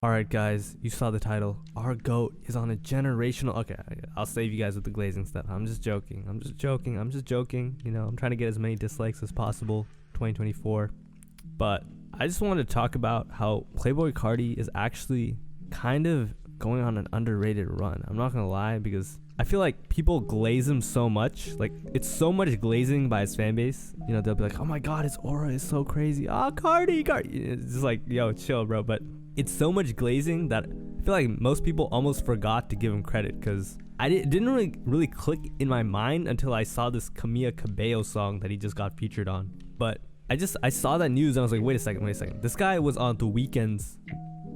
Alright guys, you saw the title. Our GOAT is on a generational... Okay, I'll save you guys with the glazing stuff. I'm just joking. You know, I'm trying to get as many dislikes as possible 2024. But I just wanted to talk about how Playboi Carti is actually kind of going on an underrated run. I'm not gonna lie, because I feel like people glaze him so much. Like, it's so much glazing by his fan base. You know, they'll be like, oh my god, his aura is so crazy. Oh, Carti. It's just like, yo, chill, bro. But it's so much glazing that I feel like most people almost forgot to give him credit, because it didn't really click in my mind until I saw this Camila Cabello song that he just got featured on. But I saw that news and I was like, wait a second. This guy was on The Weeknd's,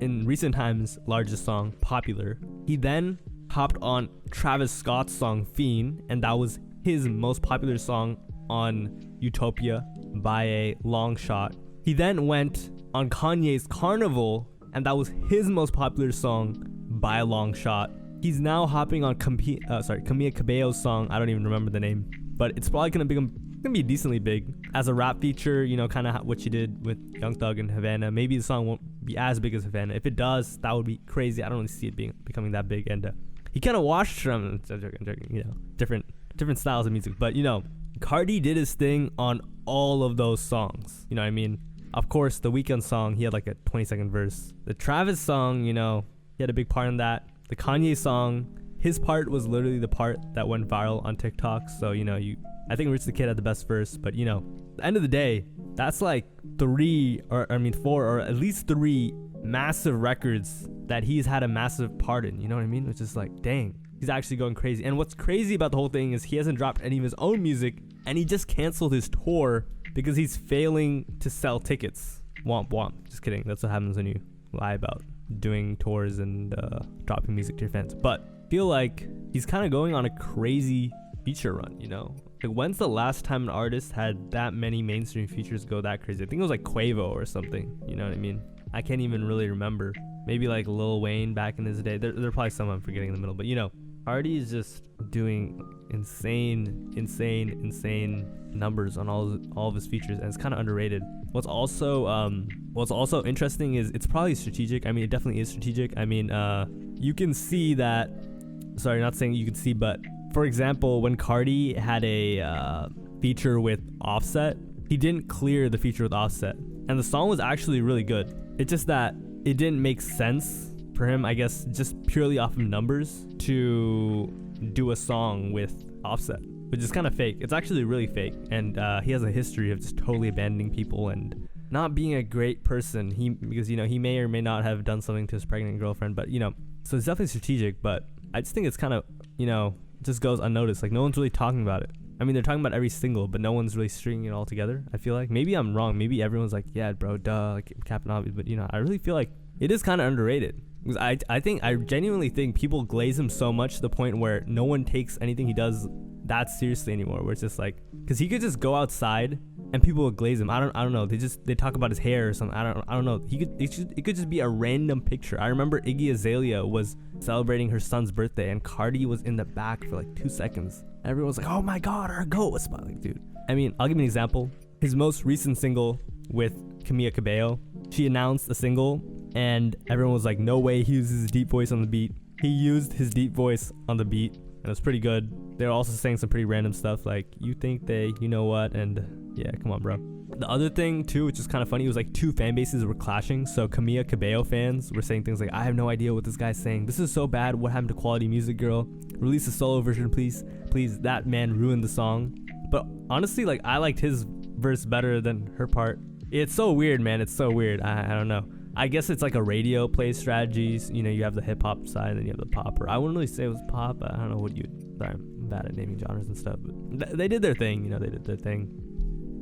in recent times, largest song, Popular. He then hopped on Travis Scott's song Fiend, and that was his most popular song on Utopia by a long shot. He then went on Kanye's Carnival, and that was his most popular song by a long shot. He's now hopping on Camila Cabello's song. I don't even remember the name, but it's probably gonna be decently big as a rap feature. You know, kind of what you did with Young Thug and Havana. Maybe the song won't be as big as Havana. If it does, that would be crazy. I don't really see it becoming that big. And he kind of washed from I'm joking, you know, different styles of music. But you know, Carti did his thing on all of those songs. You know what I mean? Of course, the Weeknd song, he had like a 20-second verse. The Travis song, you know, he had a big part in that. The Kanye song, his part was literally the part that went viral on TikTok. So, you know, I think Rich the Kid had the best verse. But, you know, at the end of the day, that's like four or at least three massive records that he's had a massive part in. You know what I mean? Which is like, dang, he's actually going crazy. And what's crazy about the whole thing is he hasn't dropped any of his own music, and he just canceled his tour because he's failing to sell tickets. Womp womp. Just kidding. That's what happens when you lie about doing tours and dropping music to your fans. But I feel like he's kind of going on a crazy feature run, you know? Like, when's the last time an artist had that many mainstream features go that crazy? I think it was like Quavo or something. You know what I mean? I can't even really remember. Maybe like Lil Wayne back in his day. There are probably some I'm forgetting in the middle. But, you know, Carti is just doing insane numbers on all of his features, and it's kind of underrated. What's also interesting is it's probably strategic. I mean, it definitely is strategic. I mean, you can see that. Sorry, not saying you can see, but for example, when Carti had a feature with Offset, he didn't clear the feature with Offset, and the song was actually really good. It's just that it didn't make sense for him, I guess, just purely off of numbers, to do a song with Offset, which is kind of fake. It's actually really fake, and he has a history of just totally abandoning people and not being a great person. Because you know, he may or may not have done something to his pregnant girlfriend, but you know, so it's definitely strategic. But I just think it's kind of, you know, just goes unnoticed. Like, no one's really talking about it. I mean, they're talking about every single, but no one's really stringing it all together. I feel like maybe I'm wrong. Maybe everyone's like, yeah, bro, duh, like Captain Obvious. But you know, I really feel like it is kind of underrated. Because I genuinely think people glaze him so much to the point where no one takes anything he does that seriously anymore. Where it's just like, because he could just go outside and people would glaze him. I don't know. They talk about his hair or something. I don't know. It could just be a random picture. I remember Iggy Azalea was celebrating her son's birthday, and Carti was in the back for like 2 seconds. Everyone was like, oh my god, our GOAT was smiling, dude. I mean, I'll give you an example. His most recent single with Camila Cabello, she announced a single, and everyone was like, no way he uses his deep voice on the beat. He used his deep voice on the beat, and it was pretty good. They were also saying some pretty random stuff like, you think they, you know what, and yeah, come on, bro. The other thing too, which is kind of funny, was like two fan bases were clashing. So Camila Cabello fans were saying things like, I have no idea what this guy's saying. This is so bad. What happened to Quality Music Girl? Release a solo version, please. Please, that man ruined the song. But honestly, like, I liked his verse better than her part. It's so weird, man. It's so weird. I don't know. I guess it's like a radio play strategies. You know, you have the hip hop side and then you have the pop. Or I wouldn't really say it was pop. I don't know what you. Sorry, I'm bad at naming genres and stuff. But they did their thing. You know, they did their thing.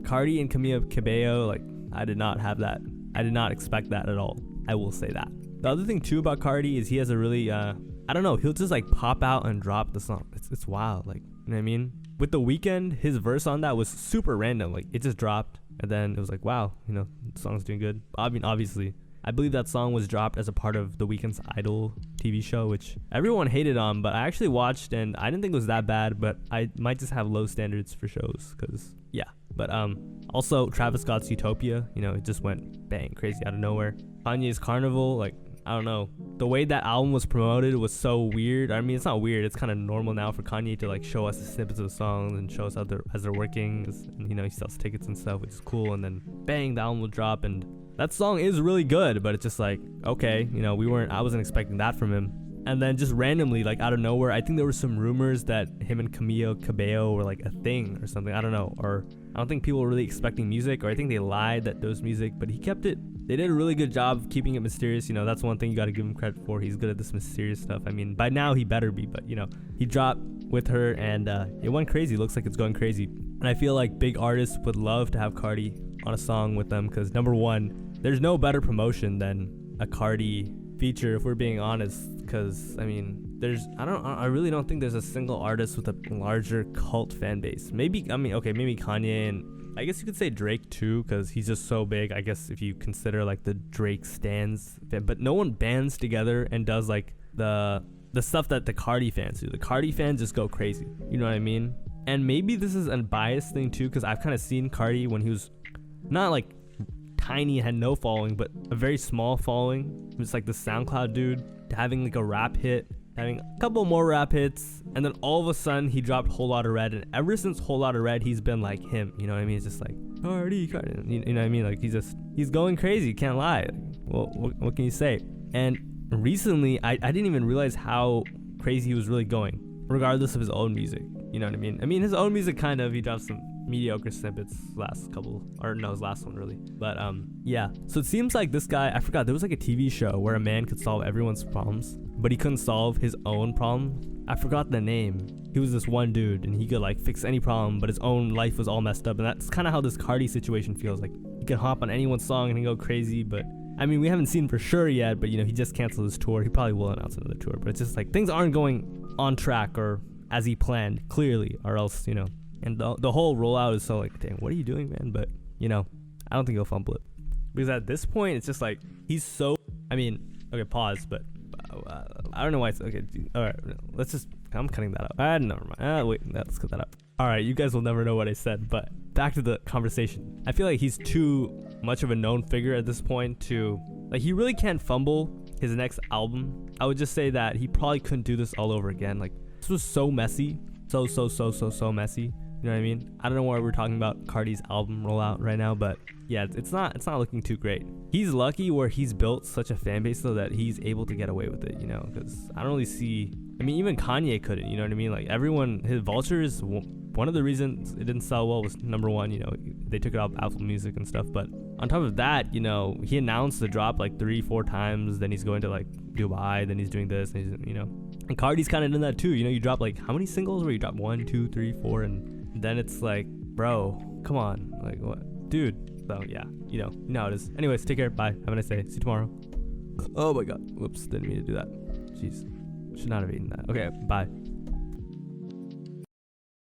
Carti and Camila Cabello, like, I did not have that. I did not expect that at all. I will say that. The other thing too about Carti is he has a really I don't know. He'll just like pop out and drop the song. It's wild. Like, you know what I mean? With The Weeknd, his verse on that was super random. Like, it just dropped, and then it was like, wow, you know, the song's doing good. I mean, obviously, I believe that song was dropped as a part of The Weeknd's Idol TV show, which everyone hated on, but I actually watched, and I didn't think it was that bad, but I might just have low standards for shows, because, yeah. But also, Travis Scott's Utopia, you know, it just went bang, crazy out of nowhere. Kanye's Carnival, like, I don't know. The way that album was promoted was so weird. I mean, it's not weird. It's kind of normal now for Kanye to like show us the snippets of the songs and show us how as they're working. And, you know, he sells tickets and stuff, which is cool. And then bang, the album will drop. And that song is really good, but it's just like, okay, you know, I wasn't expecting that from him. And then just randomly, like out of nowhere, I think there were some rumors that him and Camilo Cabello were like a thing or something. I don't know. Or I don't think people were really expecting music, or I think they lied that there was music, but he kept it. They did a really good job of keeping it mysterious. You know, that's one thing you got to give him credit for. He's good at this mysterious stuff. I mean, by now he better be, but you know, he dropped with her and it went crazy. Looks like it's going crazy. And I feel like big artists would love to have Carti on a song with them because number one, there's no better promotion than a Carti feature, if we're being honest, because I mean, I really don't think there's a single artist with a larger cult fan base. Maybe Kanye, and I guess you could say Drake too, because he's just so big. I guess if you consider like the Drake stans, but no one bands together and does like the stuff that the Carti fans do. The Carti fans just go crazy, you know what I mean? And maybe this is a biased thing too, because I've kind of seen Carti when he was not like tiny, had no following, but a very small following. He was like the SoundCloud dude, having like a rap hit, having a couple more rap hits, and then all of a sudden he dropped Whole Lotta Red, and ever since Whole Lotta Red he's been like him, you know what I mean? It's just like Carti, you know what I mean? Like he's going crazy, can't lie. Well, what can you say? And recently I didn't even realize how crazy he was really going, regardless of his own music, you know what I mean? I mean, his own music kind of, he dropped some mediocre snippets his last one really, but yeah, so it seems like this guy, I forgot, there was like a TV show where a man could solve everyone's problems, but he couldn't solve his own problem. I forgot the name. He was this one dude and he could like fix any problem, but his own life was all messed up. And that's kind of how this Carti situation feels. Like he can hop on anyone's song and he go crazy, but I mean, we haven't seen for sure yet, but you know, he just canceled his tour. He probably will announce another tour, but it's just like things aren't going on track or as he planned, clearly, or else, you know. And the whole rollout is so like, dang, what are you doing, man? But, you know, I don't think he'll fumble it. Because at this point, it's just like, he's so, I mean, okay, pause, but I don't know why it's, okay, all right, I'm cutting that out. Never mind. Wait, let's cut that out. All right, you guys will never know what I said, but back to the conversation. I feel like he's too much of a known figure at this point to, like, he really can't fumble his next album. I would just say that he probably couldn't do this all over again. Like, this was so messy. So messy. You know what I mean? I don't know why we're talking about Carti's album rollout right now, but yeah, it's not looking too great. He's lucky where he's built such a fan base though that he's able to get away with it, you know, because I don't really see, I mean, even Kanye couldn't, you know what I mean? Like everyone, his Vultures, one of the reasons it didn't sell well was number one, you know, they took it off Apple Music and stuff, but on top of that, you know, he announced the drop like 3-4 times, then he's going to like Dubai, then he's doing this, and he's, you know, and Carti's kind of done that too, you know, you drop like, how many singles where you drop 1, 2, 3, 4, and then it's like, bro, come on, like what, dude. So yeah, you know how it is. Anyways, take care, bye, have a nice day, see you tomorrow. Oh my god, whoops, didn't mean to do that. Jeez, should not have eaten that. Okay, bye.